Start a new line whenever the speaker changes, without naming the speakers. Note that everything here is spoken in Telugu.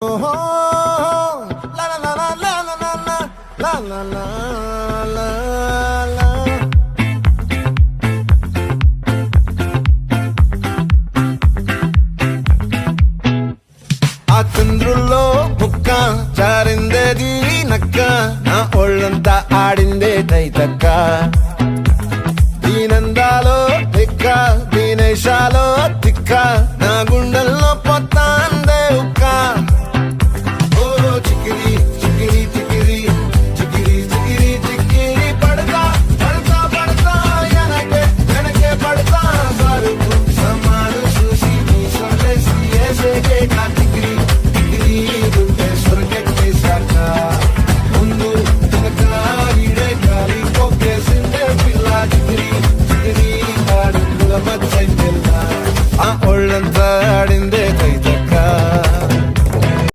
ఓహో లా లా లా లా లా లా లా లా లా లా లా. ఆ చంద్రుల్లో బుక్క జారిందేది నక్క, నా ఒళ్ళంతా ఆడిందే తైతక్క. దీనందాలో తిక్క, దీనేశాలో తిక్క, నా గుండెల్లో